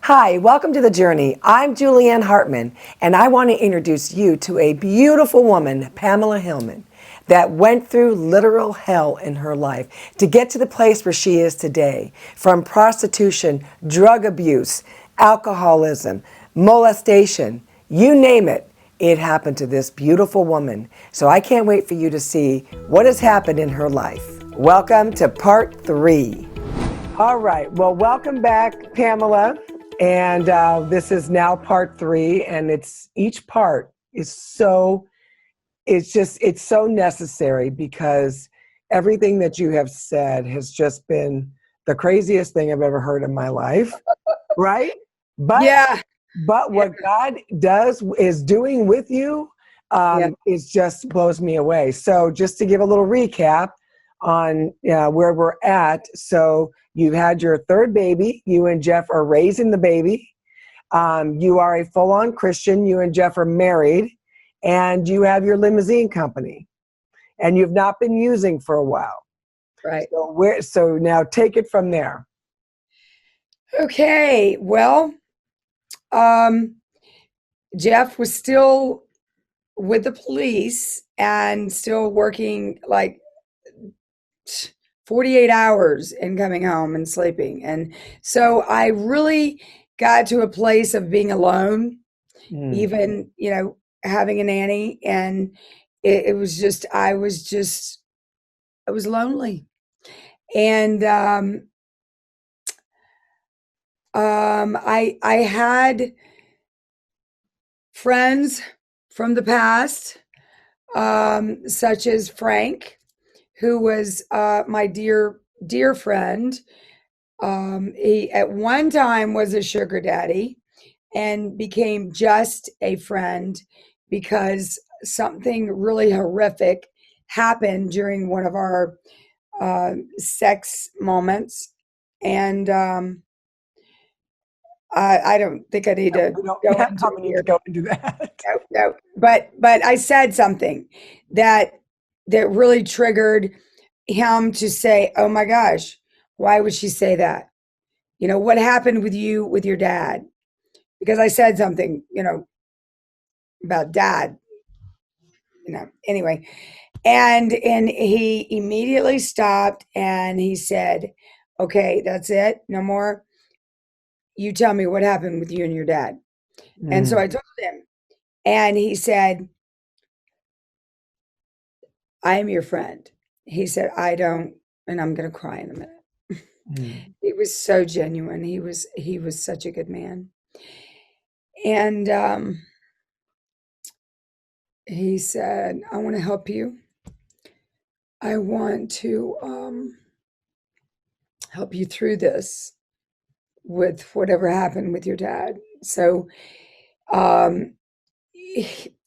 Hi, welcome to The Journey. I'm Julieann Hartman, and I want to introduce you to a beautiful woman, Pamela Hillman, that went through literal hell in her life to get to the place where she is today. From prostitution, drug abuse, alcoholism, molestation, you name it, it happened to this beautiful woman. So I can't wait for you to see what has happened in her life. Welcome to part 3. All right. Well, welcome back, Pamela. And this is now part 3, and each part is it's so necessary because everything that you have said has just been the craziest thing I've ever heard in my life, right? Yeah. But what God is doing with you is just blows me away. So just to give a little recap on where we're at. So you've had your third baby. You and Jeff are raising the baby. You are a full-on Christian. You and Jeff are married. And you have your limousine company. And you've not been using for a while. Right. So now take it from there. Okay. Well, Jeff was still with the police and still working like 48 hours and coming home and sleeping. And so I really got to a place of being alone, even, having a nanny. And it was just, I was lonely. And I had friends from the past, such as Frank, who was my dear friend. He at one time was a sugar daddy and became just a friend because something really horrific happened during one of our sex moments. And I don't think I need to go into that. No. But I said something that really triggered him to say, "Oh my gosh, why would she say that? What happened with you with your dad?" Because I said something, about dad. Anyway, and he immediately stopped and he said, "Okay, that's it. No more. You tell me what happened with you and your dad." And so I told him, and he said, "I am your friend." He said, "I don't," and I'm going to cry in a minute. It was so genuine. He was such a good man. And he said, "I want to help you. I want to help you through this with whatever happened with your dad." So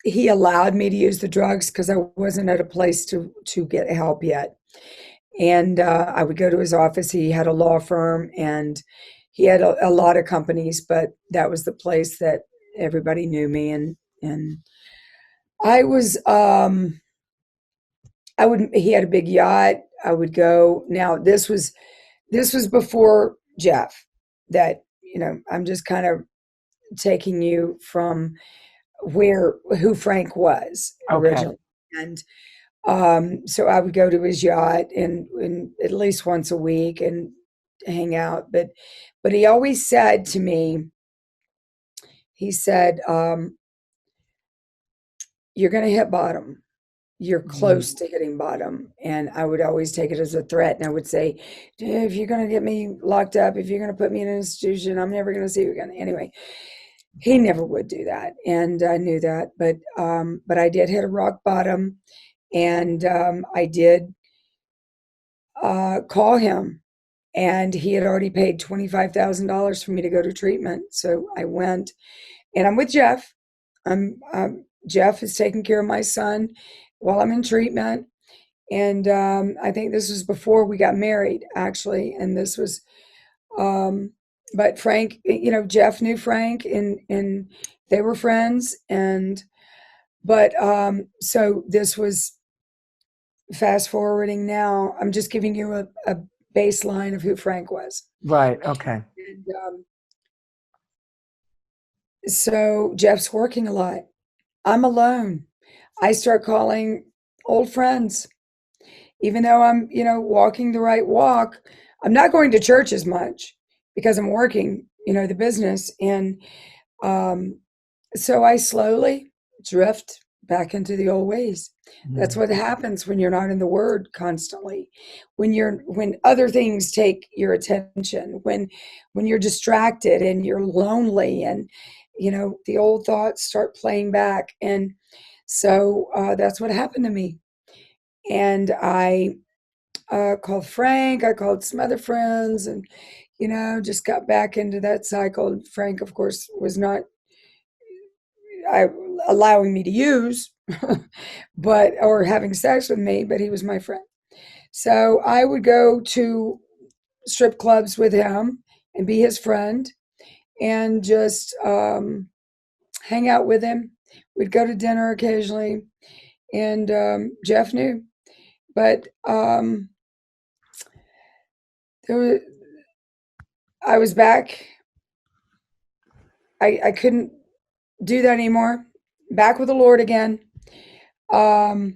he allowed me to use the drugs because I wasn't at a place to get help yet. And I would go to his office. He had a law firm and he had a lot of companies, but that was the place that everybody knew me. And I was, he had a big yacht. I would go. Now this was before Jeff, that, I'm just kind of taking you from who Frank was originally. And so I would go to his yacht and at least once a week and hang out. But he always said to me, he said, "You're going to hit bottom. You're close to hitting bottom." And I would always take it as a threat. And I would say, "If you're going to get me locked up, if you're going to put me in an institution, I'm never going to see you again." Anyway, he never would do that. And I knew that. But I did hit a rock bottom. And I did call him, and he had already paid $25,000 for me to go to treatment. So I went, and I'm with Jeff. Jeff is taking care of my son while I'm in treatment. And I think this was before we got married, actually. And this was, but Frank, Jeff knew Frank, and they were friends. But so this was, fast forwarding now, I'm just giving you a baseline of who Frank was. Right. Okay. And So Jeff's working a lot. I'm alone. I start calling old friends, even though I'm, walking the right walk. I'm not going to church as much because I'm working, the business. And um, so I slowly drift back into the old ways. That's what happens when you're not in the word constantly. When other things take your attention, when you're distracted and you're lonely, and the old thoughts start playing back. And so that's what happened to me. And I called Frank, I called some other friends, and just got back into that cycle. Frank, of course, was not allowing me to use, or having sex with me, but he was my friend. So I would go to strip clubs with him and be his friend, and just hang out with him. We'd go to dinner occasionally, and Jeff knew. But I was back. I couldn't do that anymore. Back with the Lord again. And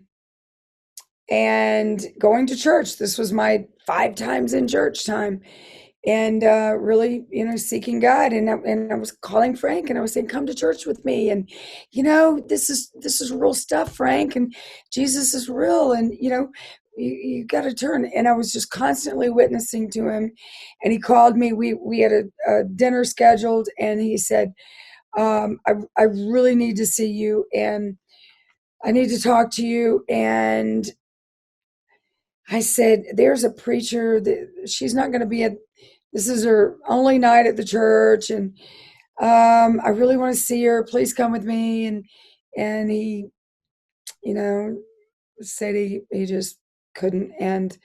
going to church. This was my 5 times in church time, and really, seeking God. And I was calling Frank, and I was saying, "Come to church with me." And this is real stuff, Frank. And Jesus is real. And you got to turn. And I was just constantly witnessing to him. And he called me. We had a dinner scheduled, and he said, I really need to see you, and I need to talk to you. And I said, there's a preacher that she's not going to be this is her only night at the church. And I really want to see her. Please come with me. And he, said he just couldn't. And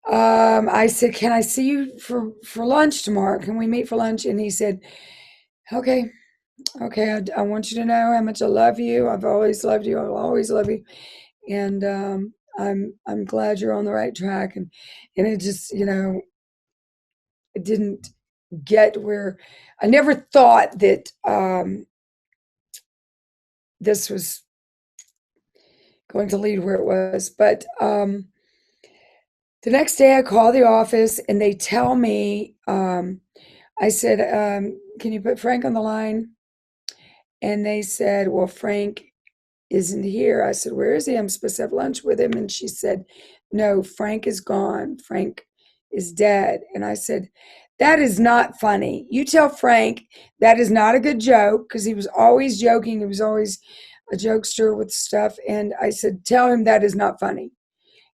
I said, can I see you for lunch tomorrow? Can we meet for lunch? And he said, okay. I want you to know how much I love you. I've always loved you. I'll always love you. And I'm glad you're on the right track. And it just, it didn't get where I never thought that this was going to lead where it was. But the next day I call the office, and they tell me, I said, can you put Frank on the line? And they said, well, Frank isn't here. I said, where is he? I'm supposed to have lunch with him. And she said, no, Frank is gone. Frank is dead. And I said, that is not funny. You tell Frank that is not a good joke, because he was always joking. He was always a jokester with stuff. And I said, tell him that is not funny.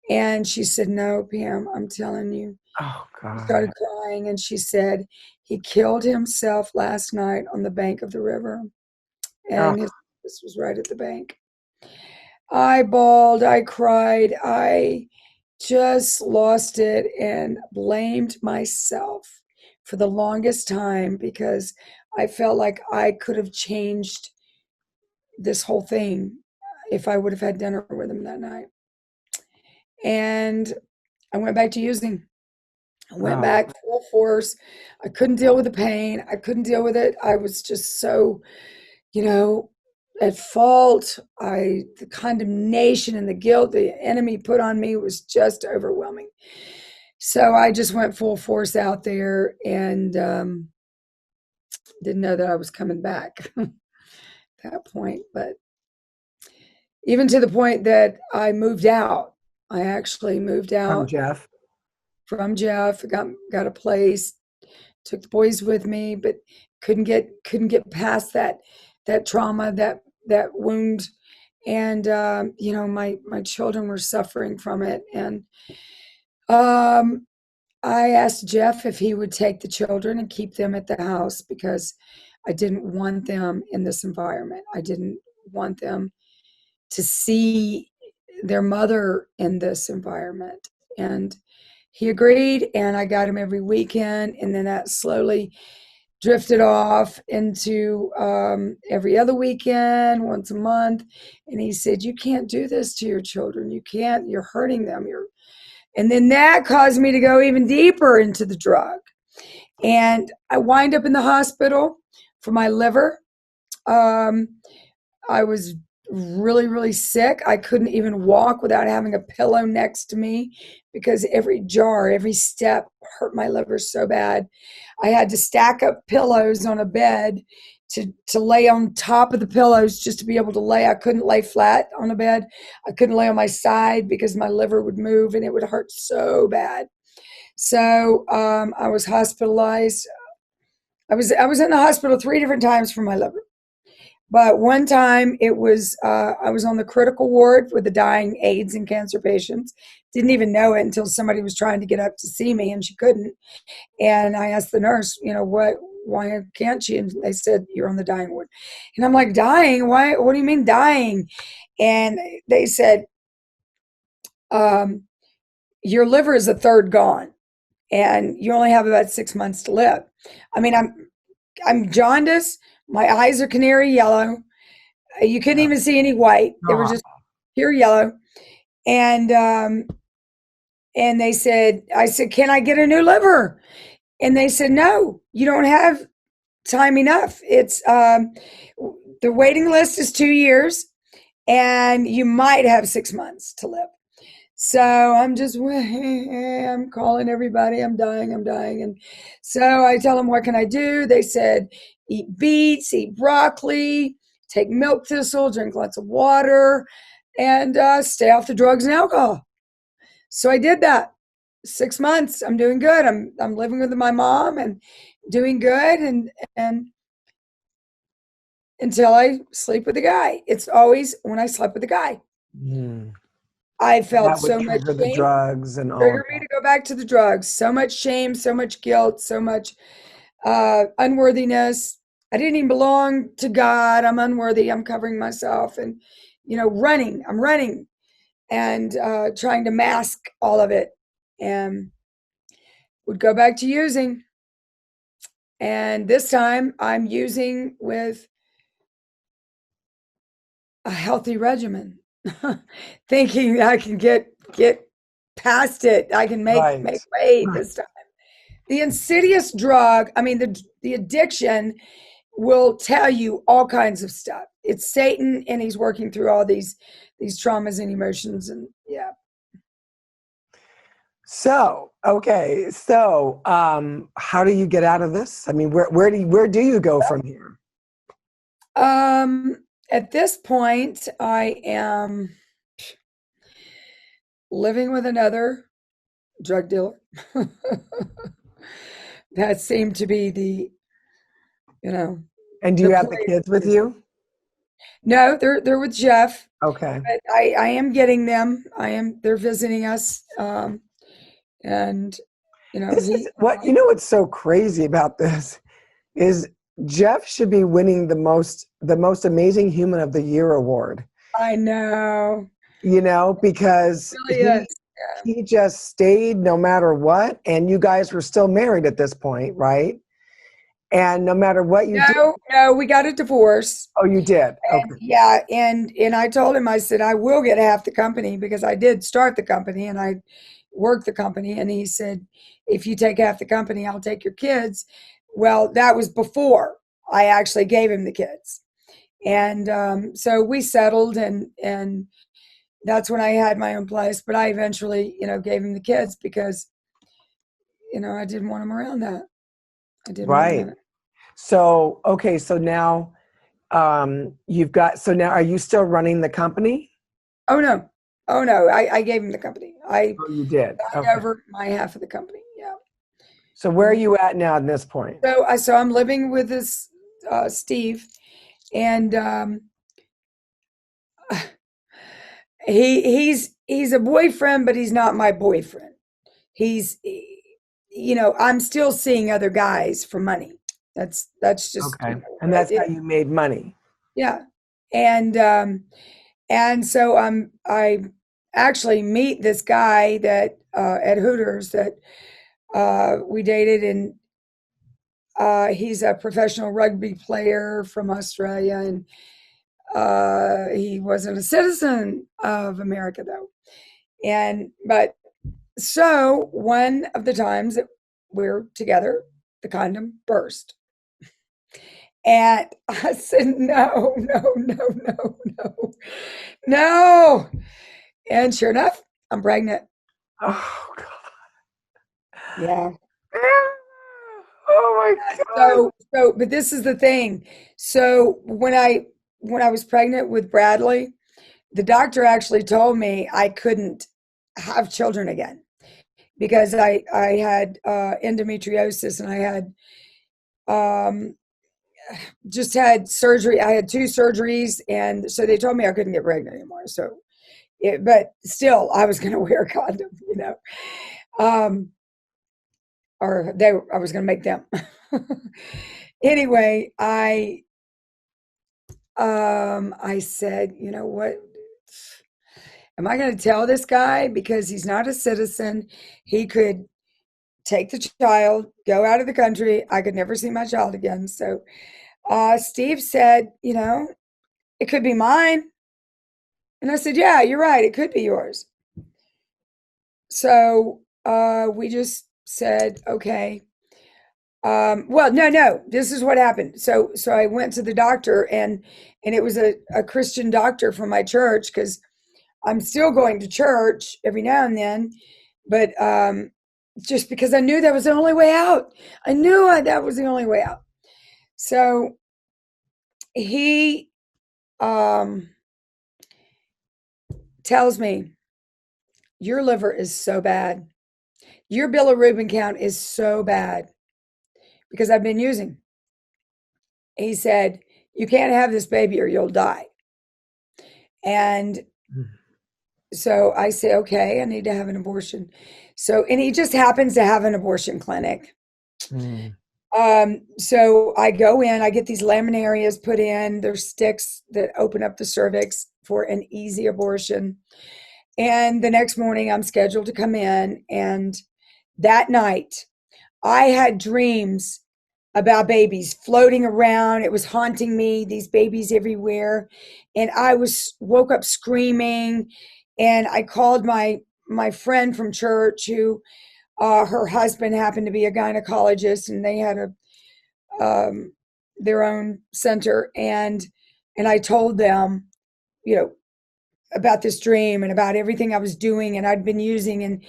And she said, no, Pam, I'm telling you. Oh, God. She started crying, and she said, he killed himself last night on the bank of the river. And this was right at the bank. I bawled, I cried, I just lost it, and blamed myself for the longest time, because I felt like I could have changed this whole thing if I would have had dinner with him that night. And I went back to using. I went back full force. I couldn't deal with the pain. I couldn't deal with it. I was just so, at fault. The condemnation and the guilt the enemy put on me was just overwhelming. So I just went full force out there, and didn't know that I was coming back at that point. But even to the point that I moved out. I actually moved out from Jeff. Got a place, took the boys with me, but couldn't get past that trauma, that wound. And my children were suffering from it. And I asked Jeff if he would take the children and keep them at the house, because I didn't want them in this environment. I didn't want them to see their mother in this environment. And he agreed, and I got him every weekend. And then that slowly drifted off into every other weekend, once a month. And he said, you can't do this to your children. You can't, you're hurting them. And then that caused me to go even deeper into the drug. And I wind up in the hospital for my liver. Um, I was really, really sick. I couldn't even walk without having a pillow next to me because every jar, every step hurt my liver so bad. I had to stack up pillows on a bed to lay on top of the pillows just to be able to lay. I couldn't lay flat on a bed. I couldn't lay on my side because my liver would move and it would hurt so bad. So I was hospitalized. I was in the hospital 3 different times for my liver. But one time it was, I was on the critical ward with the dying AIDS and cancer patients. Didn't even know it until somebody was trying to get up to see me and she couldn't. And I asked the nurse, why can't she? And they said, you're on the dying ward. And I'm like, dying? Why? What do you mean dying? And they said, your liver is a third gone and you only have about 6 months to live. I mean, I'm jaundiced. My eyes are canary yellow. You couldn't even see any white. They were just pure yellow. And they said, I said, can I get a new liver? And they said, no, you don't have time enough. It's the waiting list is 2 years and you might have 6 months to live. So I'm calling everybody. I'm dying. And so I tell them, what can I do? They said, eat beets, eat broccoli, take milk thistle, drink lots of water, and stay off the drugs and alcohol. So I did that. 6 months. I'm doing good. I'm living with my mom and doing good. And until I sleep with a guy. It's always when I slept with a guy. I felt That would so much trigger the shame. drugs and all. Triggered me to go back to the drugs. So much shame, so much guilt, so much unworthiness. I didn't even belong to God. I'm unworthy. I'm covering myself and, running. I'm running and trying to mask all of it and would go back to using. And this time I'm using with a healthy regimen, thinking I can get past it. I can make way this time. The insidious drug, I mean, the addiction will tell you all kinds of stuff. It's Satan, and he's working through all these traumas and emotions, and yeah. So, okay. So, how do you get out of this? I mean, where do you go from here? At this point, I am living with another drug dealer. That seemed to be the, And do you have the kids with you? No, they're with Jeff. Okay. But I am getting them. They're visiting us. And what's so crazy about this is Jeff should be winning the most amazing human of the year award. I know. Because Really he just stayed no matter what, and you guys were still married at this point, right? And no matter what you did. No, we got a divorce. Oh, you did? Okay. Yeah, and I told him, I said, I will get half the company because I did start the company and I worked the company. And he said, if you take half the company, I'll take your kids. Well, that was before I actually gave him the kids. And so we settled and that's when I had my own place. But I eventually, gave him the kids because, I didn't want him around that. I didn't want him in it. So, okay. So now so now are you still running the company? Oh, no. I gave him the company. You did? Over my half of the company. Yeah. So where are you at now at this point? So I'm living with this Steve, and he's a boyfriend, but he's not my boyfriend. He's, I'm still seeing other guys for money. That's just okay. And that's how you made money. Yeah, and so I actually meet this guy that at Hooters that we dated, and he's a professional rugby player from Australia, and he wasn't a citizen of America though. But so one of the times that we're together, the condom burst. And I said, no, no, no, no, no, no. And sure enough, I'm pregnant. Oh God. Yeah. Oh my God. But this is the thing. So when I was pregnant with Bradley, the doctor actually told me I couldn't have children again because I had endometriosis, and I had um, just had surgery. I had two surgeries, and so they told me I couldn't get pregnant anymore. So, but still, I was going to wear a condom, um, or I was going to make them. Anyway, I said, you know what? Am I going to tell this guy, because he's not a citizen? He could take the child, go out of the country. I could never see my child again. So Steve said, it could be mine. And I said, yeah, you're right. It could be yours. So we just said, okay. Well, no, this is what happened. So I went to the doctor, and it was a Christian doctor from my church, because I'm still going to church every now and then, but just because I knew that was the only way out. I knew that was the only way out. So he tells me, your liver is so bad. Your bilirubin count is so bad, because I've been using. He said, you can't have this baby or you'll die. And so I say, okay, I need to have an abortion. So, and he just happens to have an abortion clinic. So I go in, I get these laminarias put in. There's sticks that open up the cervix for an easy abortion. And the next morning I'm scheduled to come in. And that night I had dreams about babies floating around. It was haunting me, these babies everywhere. And I woke up screaming. And I called my friend from church, who her husband happened to be a gynecologist, and they had their own center. And I told them, about this dream and about everything I was doing and I'd been using, and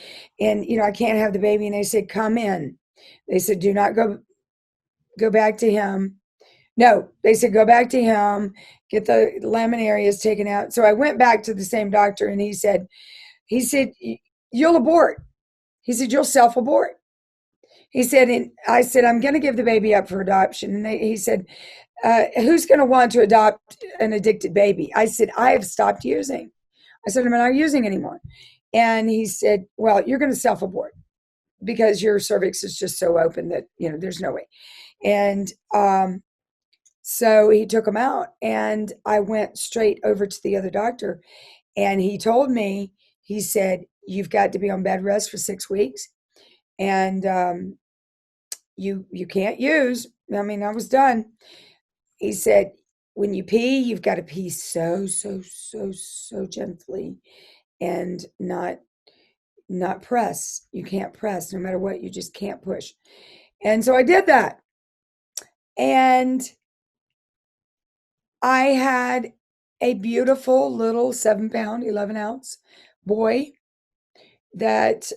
I can't have the baby. And they said, come in. They said, do not go back to him. No, they said, go back to him, get the laminarias taken out. So I went back to the same doctor, and he said, you'll abort. He said, you'll self-abort. He said, and I said, I'm going to give the baby up for adoption. And he said, who's going to want to adopt an addicted baby? I said, I have stopped using. I said, I'm not using anymore. And he said, well, you're going to self-abort because your cervix is just so open that, there's no way. And so he took him out, and I went straight over to the other doctor, and he told me, he said, you've got to be on bed rest for 6 weeks. And you can't use. I mean, I was done. He said, when you pee, you've got to pee so gently, and not press. You can't press no matter what. You just can't push. And so I did that. And I had a beautiful little 7-pound, 11-ounce boy that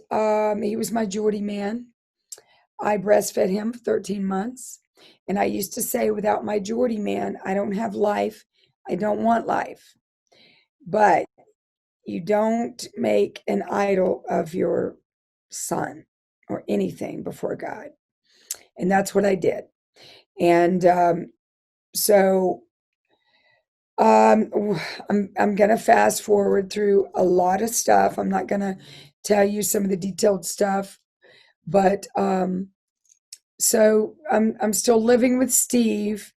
he was my Geordie man. I breastfed him for 13 months. And I used to say, without my Geordie man, I don't have life. I don't want life. But you don't make an idol of your son or anything before God. And that's what I did. And so I'm going to fast forward through a lot of stuff. I'm not going to tell you some of the detailed stuff, but so I'm still living with Steve,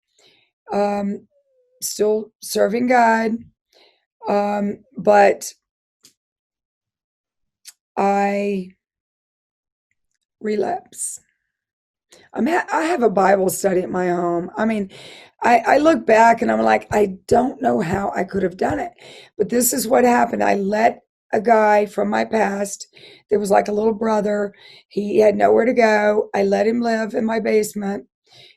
still serving God, but I relapse. I have a Bible study at my home. I mean, I look back and I'm like, I don't know how I could have done it, but this is what happened. I let a guy from my past that was like a little brother. He had nowhere to go. I let him live in my basement.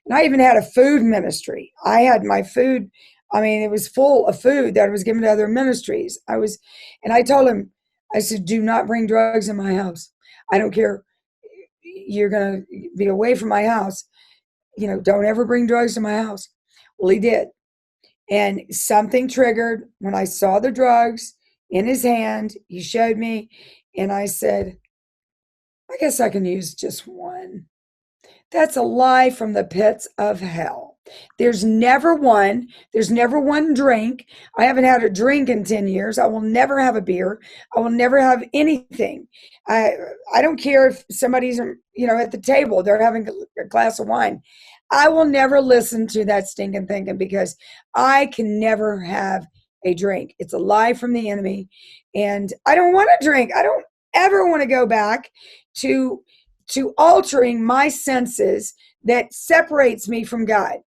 And I even had a food ministry. I had my food. I mean, it was full of food that was given to other ministries. And I told him, I said, do not bring drugs in my house. I don't care. You're going to be away from my house. Don't ever bring drugs to my house. Well, he did. And something triggered when I saw the drugs in his hand. He showed me, and I said, I guess I can use just one. That's a lie from the pits of hell. There's never one drink. I haven't had a drink in 10 years. I will never have a beer. I will never have anything. I don't care if somebody's, at the table, they're having a glass of wine. I will never listen to that stinking thinking because I can never have a drink. It's a lie from the enemy. And I don't want to drink. I don't ever want to go back to altering my senses that separates me from God.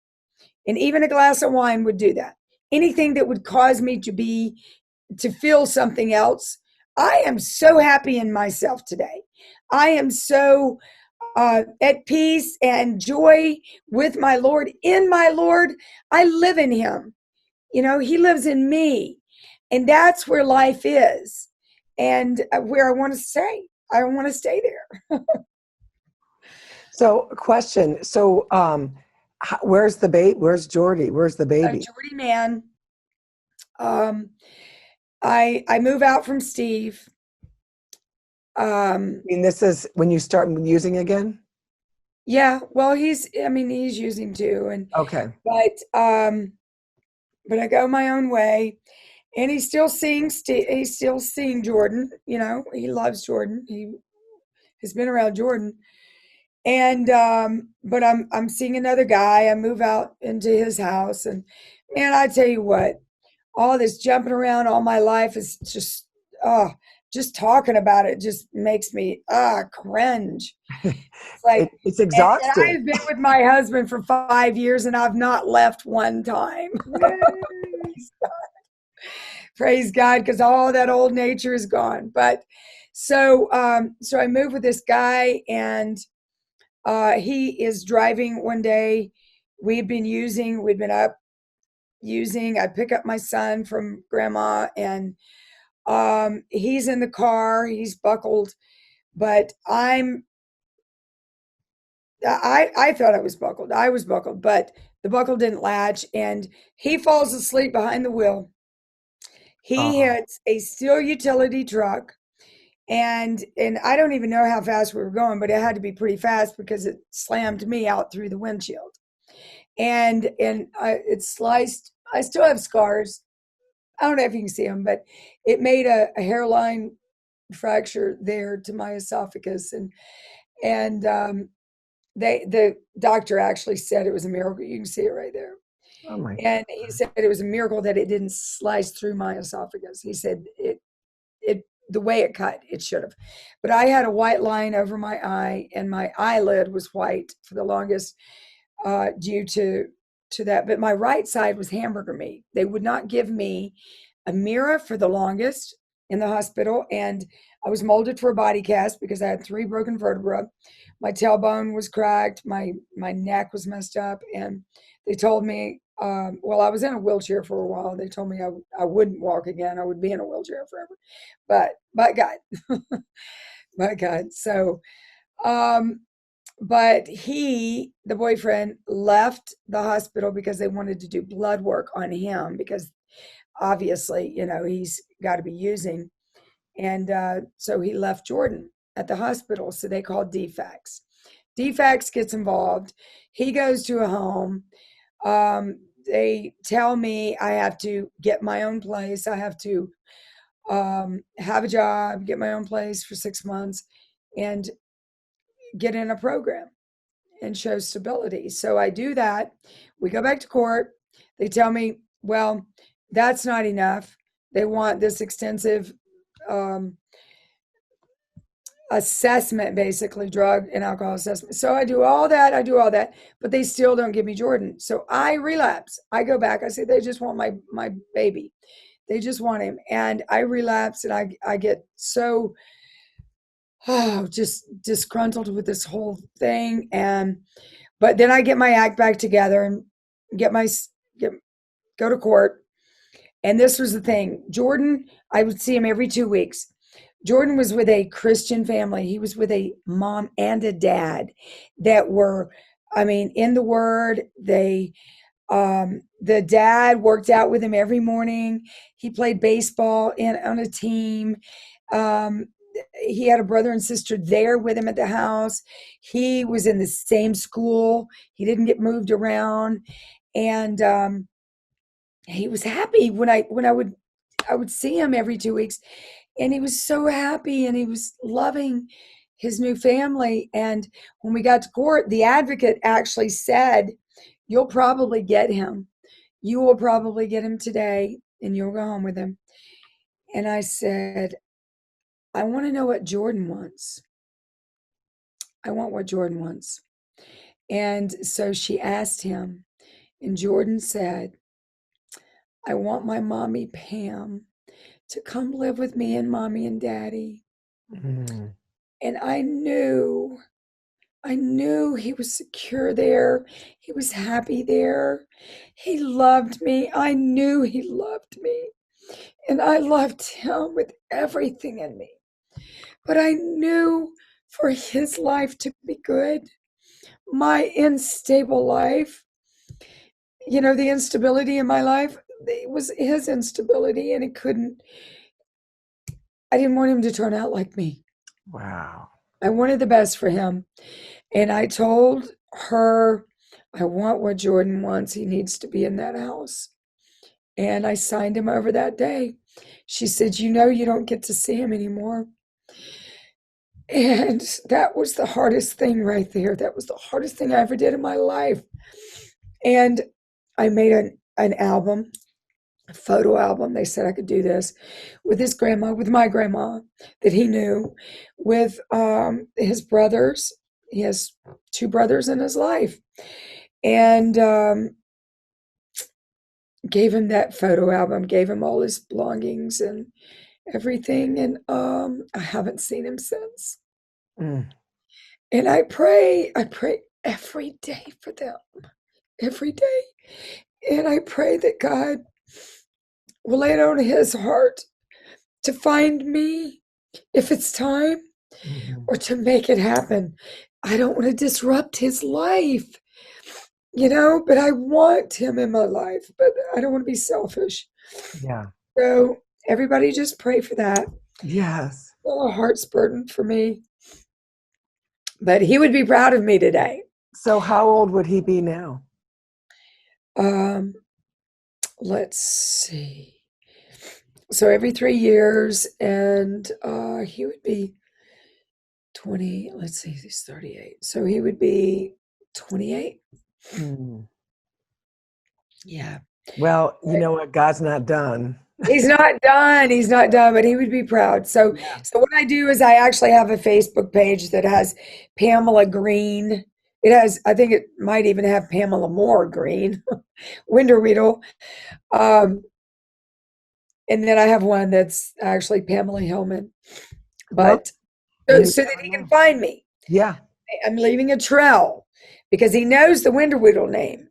And even a glass of wine would do that. Anything that would cause me to feel something else. I am so happy in myself today. I am so at peace and joy with my Lord. In my Lord, I live in him. He lives in me. And that's where life is. And where I want to stay. I want to stay there. So, question. So, where's the baby? Where's Jordy? Where's the baby? Jordy, man. I move out from Steve. This is when you start using again? Yeah. Well, he's using too. And okay. But I go my own way. And he's still seeing Jordan. He loves Jordan. He has been around Jordan. And but I'm seeing another guy. I move out into his house, and man, I tell you what, all this jumping around all my life is just talking about it just makes me cringe. It's like it's exhausting. And I've been with my husband for 5 years, and I've not left one time. Praise God, because all that old nature is gone. But so I moved with this guy, and he is driving one day. We'd been up using. I pick up my son from grandma, and he's in the car. He's buckled, but I thought I was buckled. I was buckled, but the buckle didn't latch, and he falls asleep behind the wheel. He hits a steel utility truck. And I don't even know how fast we were going, but it had to be pretty fast because it slammed me out through the windshield. And it sliced. I still have scars. I don't know if you can see them, but it made a hairline fracture there to my esophagus. And the doctor actually said it was a miracle. You can see it right there. Oh my! And he said it was a miracle that it didn't slice through my esophagus. He said it the way it cut, it should have. But I had a white line over my eye, and my eyelid was white for the longest due to that. But my right side was hamburger meat. They would not give me a mirror for the longest in the hospital, and I was molded for a body cast because I had 3 broken vertebrae. My tailbone was cracked. My neck was messed up, and they told me, I was in a wheelchair for a while. They told me I wouldn't walk again. I would be in a wheelchair forever. But God, by God. So, but the boyfriend, left the hospital because they wanted to do blood work on him because obviously, he's got to be using. And so he left Jordan at the hospital. So they called DFACS. DFACS gets involved. He goes to a home. They tell me I have to get my own place. I have to have a job, get my own place for 6 months, and get in a program and show stability. So I do that. We go back to court. They tell me, well, that's not enough. They want this extensive assessment, basically drug and alcohol assessment. So I do all that, but they still don't give me Jordan. So I relapse. I go back. I say, they just want my baby. They just want him. And I relapse, and I get so just disgruntled with this whole thing. And But then I get my act back together and get go to court. And this was the thing. Jordan, I would see him every 2 weeks. Jordan was with a Christian family. He was with a mom and a dad that were, in the Word. The dad worked out with him every morning. He played baseball on a team. Um, he had a brother and sister there with him at the house. He was in the same school. He didn't get moved around, and he was happy when I would see him every 2 weeks, and he was so happy, and he was loving his new family. And when we got to court, the advocate actually said, "You'll probably get him. You will probably get him today, and you'll go home with him." And I said, "I want to know what Jordan wants. I want what Jordan wants." And so she asked him, and Jordan said, "I want my mommy Pam to come live with me and mommy and daddy." Mm. And I knew he was secure there. He was happy there. He loved me. I knew he loved me. And I loved him with everything in me. But I knew for his life to be good, my unstable life, the instability in my life, it was his instability, and I didn't want him to turn out like me. Wow. I wanted the best for him. And I told her, "I want what Jordan wants. He needs to be in that house." And I signed him over that day. She said, "You don't get to see him anymore." And that was the hardest thing right there. That was the hardest thing I ever did in my life. And I made an album, a photo album. They said I could do this with his grandma, with my grandma that he knew, with his brothers. He has 2 brothers in his life. And gave him that photo album, gave him all his belongings and everything. And I haven't seen him since. Mm. And I pray every day for them, every day. And I pray that God will lay it on his heart to find me if it's time, Mhm. or to make it happen. I don't want to disrupt his life, but I want him in my life, but I don't want to be selfish. Yeah. So everybody just pray for that. Yes. A heart's burden for me. But he would be proud of me today. So how old would he be now? Let's see. So every 3 years, and he would be 20. Let's see, he's 38. So he would be 28. Mm. Yeah. Well, you know what? God's not done. He's not done. He's not done, but he would be proud. So, Yeah. so what I do is I actually have a Facebook page that has Pamela Green. It has, I think it might even have Pamela Moore Green, Winterweedle. And then I have one that's actually Pamela Hillman. But Well, so that he can find me. Yeah. I'm leaving a trail because he knows the Winterweedle name.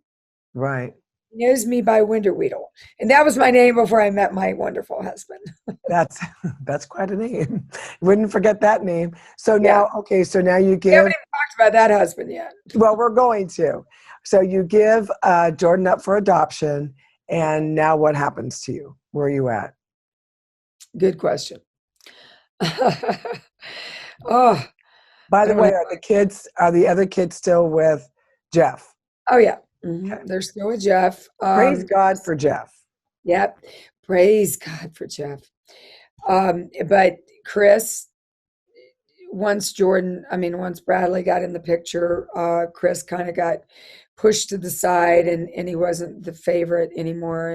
Right. He knows me by Winterweedle. And that was my name before I met my wonderful husband. That's quite a name. Wouldn't forget that name. So Yeah. now, okay, so now you We give, haven't even talked about that husband yet. well, we're going to. So you give Jordan up for adoption, and now what happens to you? Where are you at? Good question. Oh, By the I don't way, know. are the other kids still with Jeff? Oh, yeah. Okay. They're still with Jeff. Praise God for Jeff. Yep. Praise God for Jeff. But Chris, once Bradley got in the picture, Chris kind of got pushed to the side, and he wasn't the favorite anymore.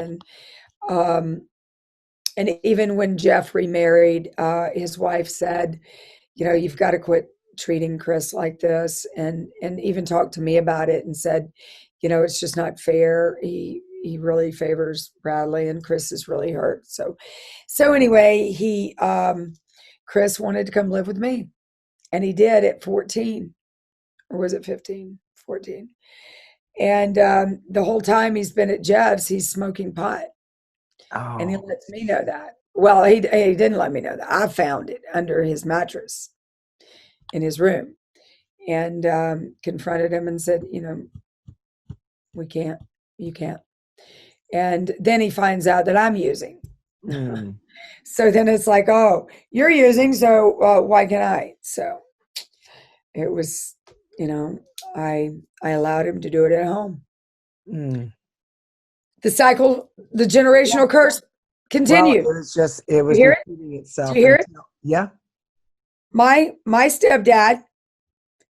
And even when Jeff remarried, his wife said, "You've got to quit treating Chris like this," and even talked to me about it and said, "It's just not fair. He really favors Bradley, and Chris is really hurt." So anyway, Chris wanted to come live with me, and he did at 14, or was it 15? 14. And the whole time he's been at Jeff's, he's smoking pot. And he Oh, lets me know that. Well, he didn't let me know that. I found it under his mattress in his room and confronted him and said, you can't. And then he finds out that I'm using. mm, So then it's like, oh, you're using, so why can't I? So it was, I allowed him to do it at home. mm. The cycle, the generational curse Well, continued. it was You hear it? repeating Do itself you hear it? yeah. My stepdad,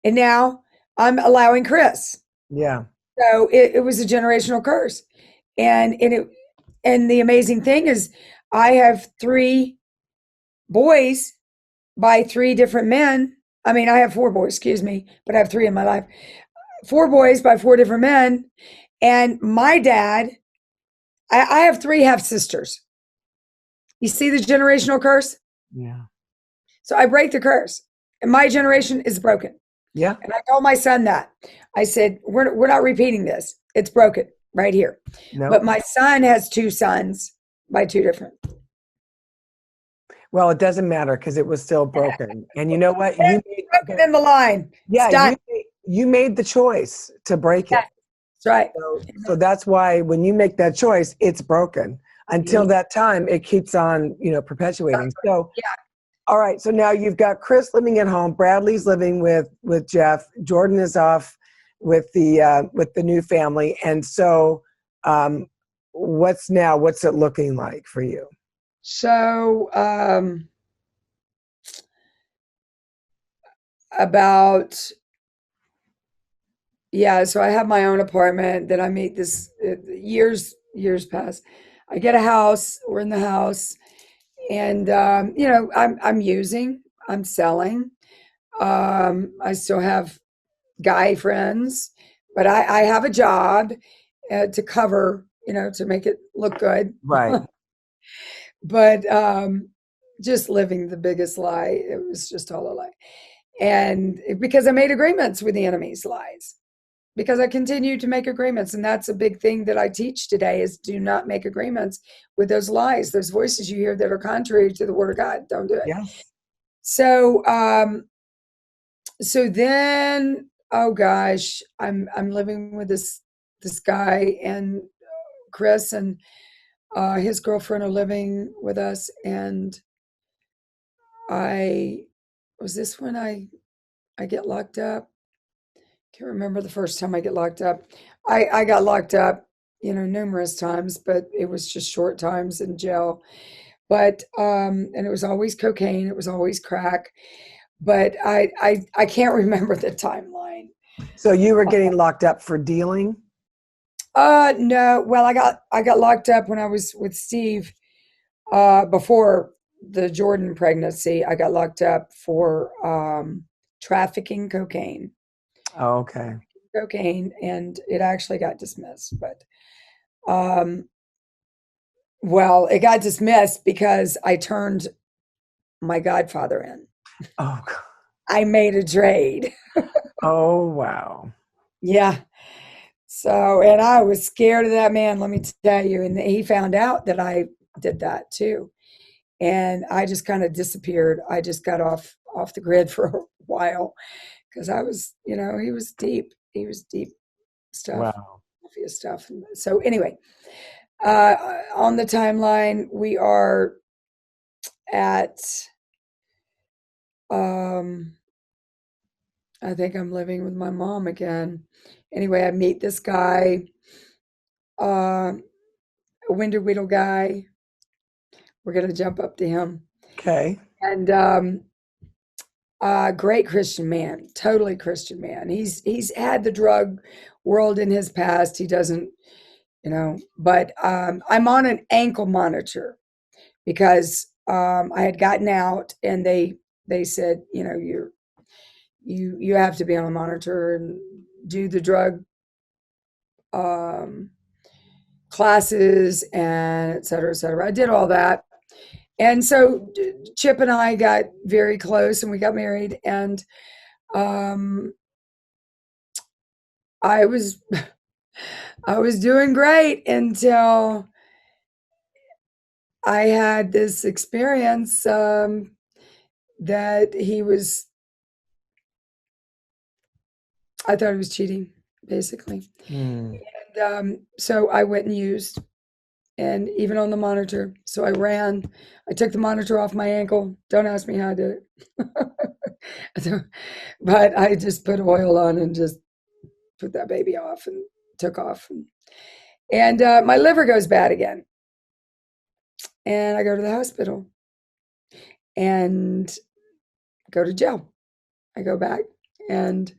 and now I'm allowing Chris. Yeah. So it was a generational curse. And the amazing thing is I have 3 boys by 3 different men. I mean, I have 4 boys, excuse me, but I have 3 in my life. 4 boys by 4 different men. And my dad, I have 3 half sisters. You see the generational curse? Yeah. So I break the curse. And my generation is broken. Yeah. And I told my son that. I said, we're not repeating this. It's broken right here. No. But my son has 2 sons by 2 different. Well, it doesn't matter because it was still broken. And you know what? You made broken in the line. Yeah, you made the choice to break it. That's right. So that's why when you make that choice, it's broken. Until that time, it keeps on, perpetuating. So, yeah. All right. So now you've got Chris living at home. Bradley's living with Jeff. Jordan is off with the new family. And so, what's it looking like for you? So, so I have my own apartment. Then I meet this years pass. I get a house. We're in the house, and I'm selling. I still have guy friends, but I have a job to cover, to make it look good. Right. But just living the biggest lie. It was just all a lie. And because I made agreements with the enemy's lies, because I continue to make agreements. And that's a big thing that I teach today is do not make agreements with those lies, those voices you hear that are contrary to the word of God. Don't do it. Yes. So, so then, oh gosh, I'm living with this guy and Chris and his girlfriend are living with us. And was this when I get locked up? Can't remember the first time I get locked up. I got locked up, numerous times, but it was just short times in jail. But and it was always cocaine, it was always crack. But I can't remember the timeline. So you were getting locked up for dealing? No. Well, I got locked up when I was with Steve before the Jordan pregnancy. I got locked up for trafficking cocaine. Oh, okay. Cocaine, and it actually got dismissed. But it got dismissed because I turned my godfather in. Oh, God. I made a trade. Oh, wow. Yeah. So, and I was scared of that man, let me tell you. And he found out that I did that too. And I just kind of disappeared. I just got off the grid for a while because I was, he was deep. He was deep stuff, Wow. mafia stuff. So anyway, on the timeline, we are at, I think I'm living with my mom again. Anyway, I meet this guy, a window wheel guy. We're going to jump up to him. Okay. And great Christian man, totally Christian man. He's had the drug world in his past. He doesn't, but I'm on an ankle monitor because I had gotten out and they said, you have to be on a monitor and do the drug classes and et cetera, et cetera. I did all that. And so Chip and I got very close and we got married. And I was I was doing great until I had this experience that I thought he was cheating, basically. Hmm. And so I went and used, and even on the monitor. So I ran. I took the monitor off my ankle. Don't ask me how I did it. But I just put oil on and just put that baby off and took off. And my liver goes bad again. And I go to the hospital and go to jail. I go back. And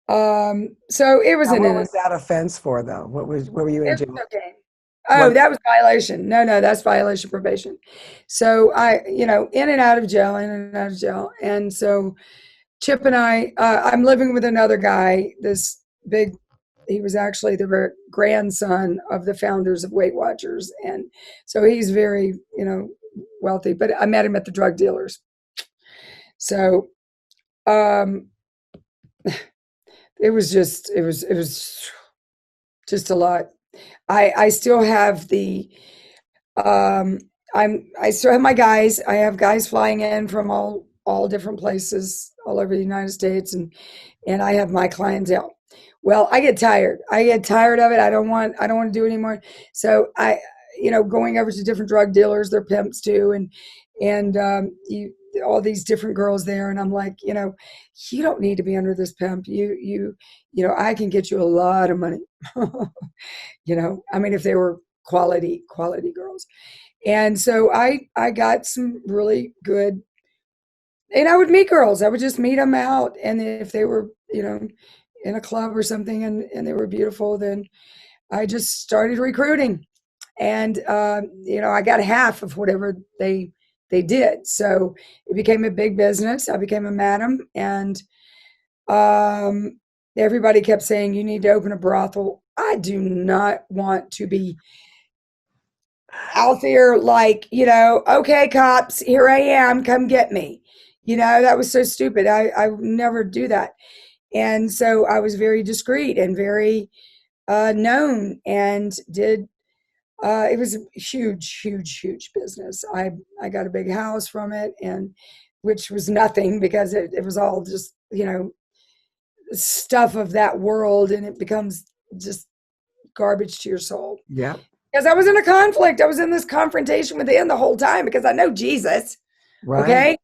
so it was Now, an what innocent. was that offense for, though? What were you in It jail? was okay. Oh, What? that was violation. No, that's violation probation. So in and out of jail, in and out of jail. And so Chip and I'm living with another guy, this big, he was actually the grandson of the founders of Weight Watchers. And so he's very, wealthy, but I met him at the drug dealers. So, um, it was just a lot. I still have I still have my guys. I have guys flying in from all different places all over the United States, and I have my clientele. Well, I get tired. I get tired of it. I don't want to do it anymore. So going over to different drug dealers, they're pimps too, and you all these different girls there, and I'm like, you don't need to be under this pimp. I can get you a lot of money. I mean, if they were quality girls. And so I got some really good, and I would meet girls. I would just meet them out, and if they were, in a club or something, and they were beautiful, then I just started recruiting, and I got half of whatever they did. So it became a big business. I became a madam, and um, everybody kept saying, "You need to open a brothel." I do not want to be out there like, okay, cops, here I am, come get me. That was so stupid. I would never do that. And so I was very discreet and very known, and did it was a huge, huge, huge business. I got a big house from it, and which was nothing because it was all just, stuff of that world, and it becomes just garbage to your soul. Yeah, Because I was in a conflict. I was in this confrontation with him the whole time because I know Jesus. right. Okay.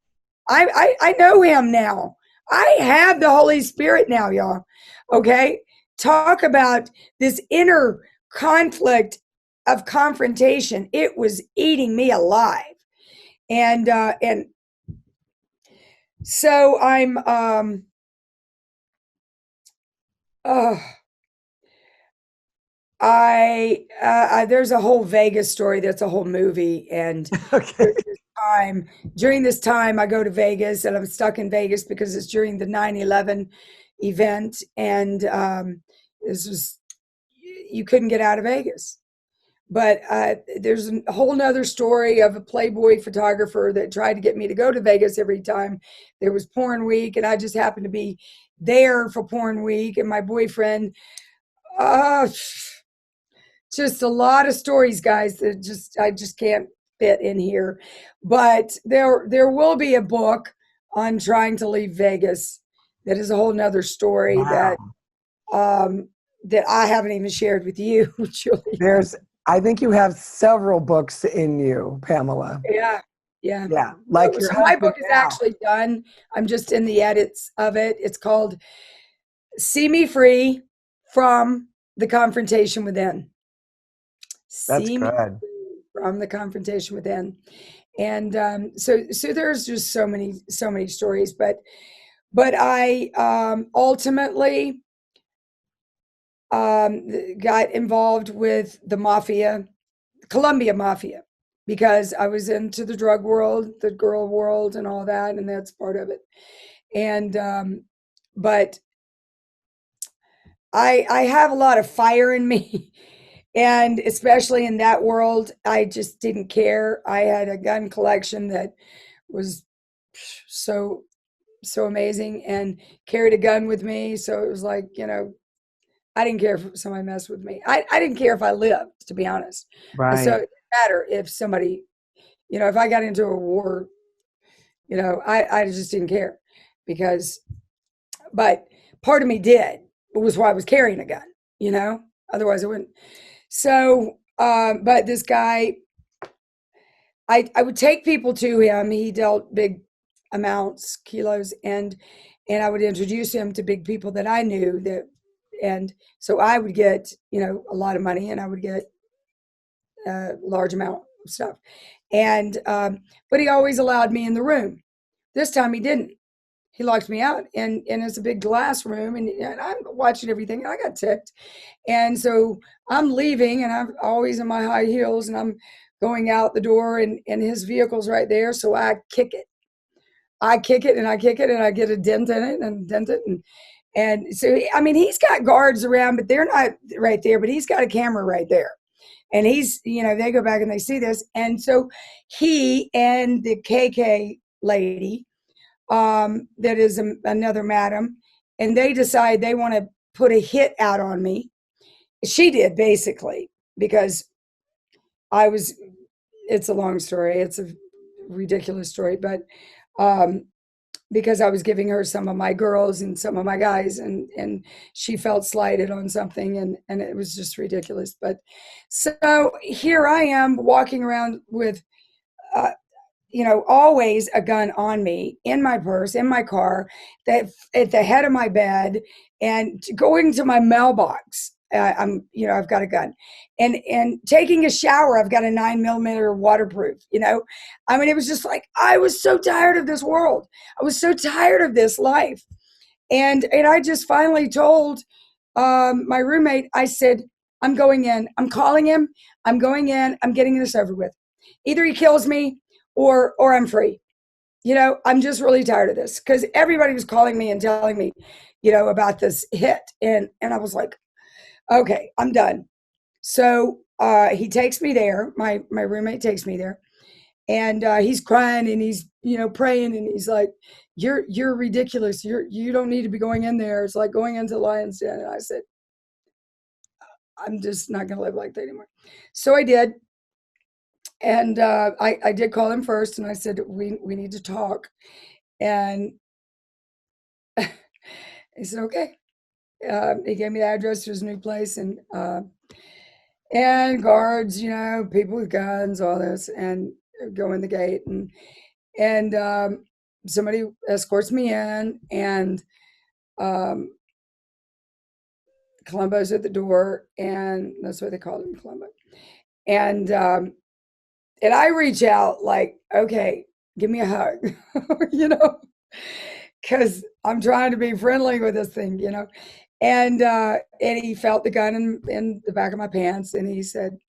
I know him now. I have the Holy Spirit now, y'all. Okay. Talk about this inner conflict of confrontation. It was eating me alive. And so uh there's a whole Vegas story that's a whole movie, and Okay. there's this time during this time I go to Vegas, and I'm stuck in Vegas because it's during the 9/11 event, and this was you couldn't get out of Vegas. But there's a whole nother story of a Playboy photographer that tried to get me to go to Vegas every time there was porn week, and I just happened to be there for porn week, and my boyfriend. Uh, just a lot of stories, guys, that I just can't fit in here. But there will be a book on trying to leave Vegas that is a whole nother story Wow. um that I haven't even shared with you, Julie. I think you have several books in you, Pamela. Yeah, yeah. Yeah, like your So my husband book is now. actually done. I'm just in the edits of it. It's called See Me Free from the Confrontation Within. That's See Me good. Free from the Confrontation Within. And so there's just so many stories, but I ultimately got involved with the mafia, Colombia mafia, because I was into the drug world, the girl world, and all that, and that's part of it. And but I have a lot of fire in me. And especially in that world, I just didn't care. I had a gun collection that was so amazing, and carried a gun with me. So it was like, I didn't care if somebody messed with me. I didn't care if I lived, to be honest. Right. So it didn't matter if somebody, if I got into a war, I just didn't care but part of me did. It was why I was carrying a gun, otherwise I wouldn't. So, but this guy, I would take people to him. He dealt big amounts, kilos, and I would introduce him to big people that I knew and so I would get, a lot of money, and I would get a large amount of stuff. And, but he always allowed me in the room. This time he didn't. He locked me out, and it's a big glass room, and I'm watching everything, and I got ticked. And so I'm leaving, and I'm always in my high heels, and I'm going out the door, and his vehicle's right there. So I kick it. I kick it, and I kick it, and I get a dent in it, and dent it. And so, I mean, he's got guards around, but they're not right there, but he's got a camera right there. And he's, they go back and they see this. And so he and the KK lady, that is another madam, and they decide they want to put a hit out on me. She did, basically, because it's a long story. It's a ridiculous story, but because I was giving her some of my girls and some of my guys, and she felt slighted on something, and it was just ridiculous. But so here I am walking around with, always a gun on me, in my purse, in my car, that at the head of my bed, and going to my mailbox. I've got a gun, and taking a shower, I've got a 9mm waterproof, I mean, it was just like, I was so tired of this world. I was so tired of this life. And I just finally told, my roommate, I said, I'm going in, I'm calling him, I'm going in, I'm getting this over with. Either he kills me or I'm free. I'm just really tired of this, because everybody was calling me and telling me, about this hit. And I was like, okay, I'm done. So he takes me there. My roommate takes me there, and he's crying, and he's praying, and he's like, "You're ridiculous. You don't need to be going in there. It's like going into the lion's den." And I said, "I'm just not going to live like that anymore." So I did, and I did call him first, and I said, "We need to talk," and he said, "Okay." He gave me the address to his new place, and guards, people with guns, all this, and go in the gate, and somebody escorts me in, and Columbo's at the door, and that's what they called him, Columbo. And I reach out like, okay, give me a hug, because I'm trying to be friendly with this thing, And he felt the gun in the back of my pants, and he said,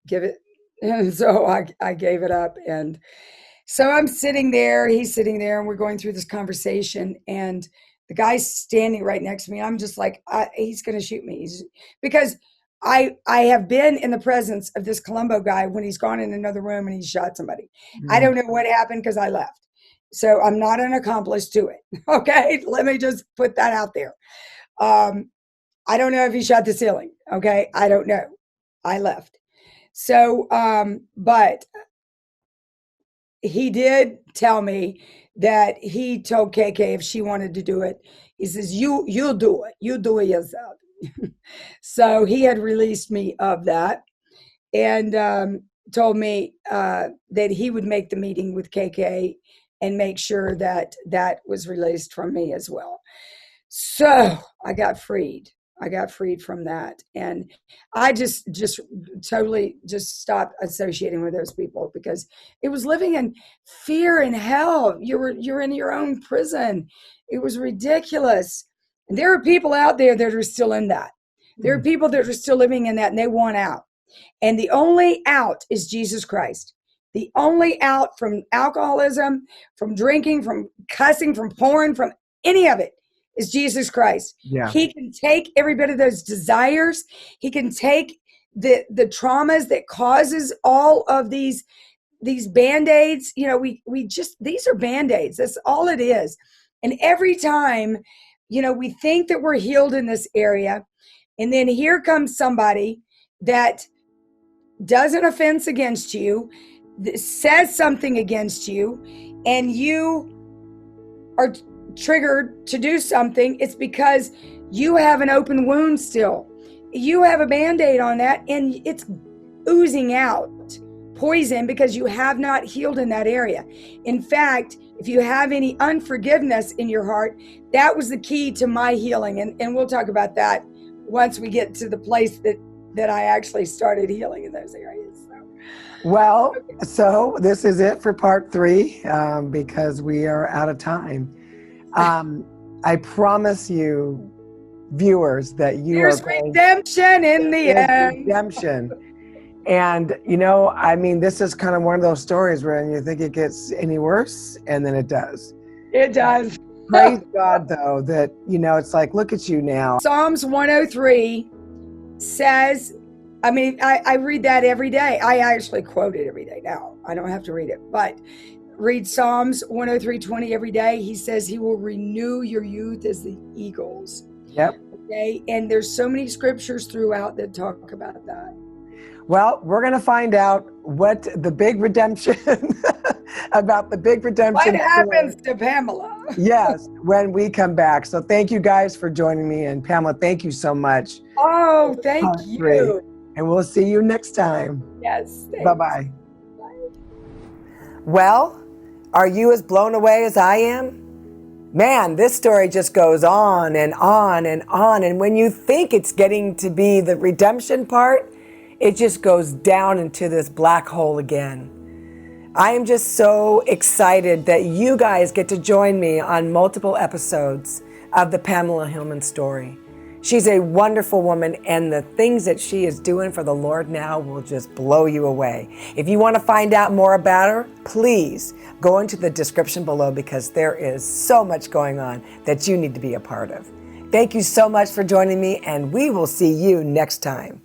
"Give it." And so I gave it up. And so I'm sitting there, he's sitting there, and we're going through this conversation, and the guy's standing right next to me. I'm just like, he's going to shoot me. Because I have been in the presence of this Columbo guy when he's gone in another room and he's shot somebody. I don't know what happened, because I left. So I'm not an accomplice to it. Okay. Let me just put that out there. I don't know if he shot the ceiling. Okay. I don't know. I left. So, but he did tell me that he told KK if she wanted to do it, he says, you'll do it. You do it yourself. So he had released me of that, and told me that he would make the meeting with KK and make sure that that was released from me as well. So I got freed. I got freed from that. And I just totally just stopped associating with those people, because it was living in fear and hell. You're in your own prison. It was ridiculous. And there are people out there that are still in that. There are people that are still living in that, and they want out. And the only out is Jesus Christ. The only out from alcoholism, from drinking, from cussing, from porn, from any of it is Jesus Christ. Yeah. He can take every bit of those desires. He can take the traumas that causes all of these Band-Aids. We just, these are Band-Aids. That's all it is. And every time, we think that we're healed in this area. And then here comes somebody that does an offense against you, says something against you, and you are triggered to do something. It's because you have an open wound still. You have a Band-Aid on that, and it's oozing out poison because you have not healed in that area. In fact, if you have any unforgiveness in your heart, that was the key to my healing. And we'll talk about that once we get to the place that I actually started healing in those areas. Well, so this is it for part 3 because we are out of time. I promise you, viewers, that there's redemption in the end. Redemption. And, this is kind of one of those stories where you think it gets any worse, and then it does. It does. Praise God, though, that, it's like, look at you now. Psalms 103 says, I read that every day. I actually quote it every day now. I don't have to read it, but read Psalms 103:20 every day. He says he will renew your youth as the eagles. Yep. Okay. And there's so many scriptures throughout that talk about that. Well, we're going to find out what the big redemption, about the big redemption. What happens to Pamela? Yes, when we come back. So thank you guys for joining me. And Pamela, thank you so much. Oh, thank you. And we'll see you next time. Yes. Bye-bye. Bye. Well, are you as blown away as I am? Man, this story just goes on and on and on. And when you think it's getting to be the redemption part, it just goes down into this black hole again. I am just so excited that you guys get to join me on multiple episodes of the Pamela Hillman story. She's a wonderful woman, and the things that she is doing for the Lord now will just blow you away. If you want to find out more about her, please go into the description below, because there is so much going on that you need to be a part of. Thank you so much for joining me, and we will see you next time.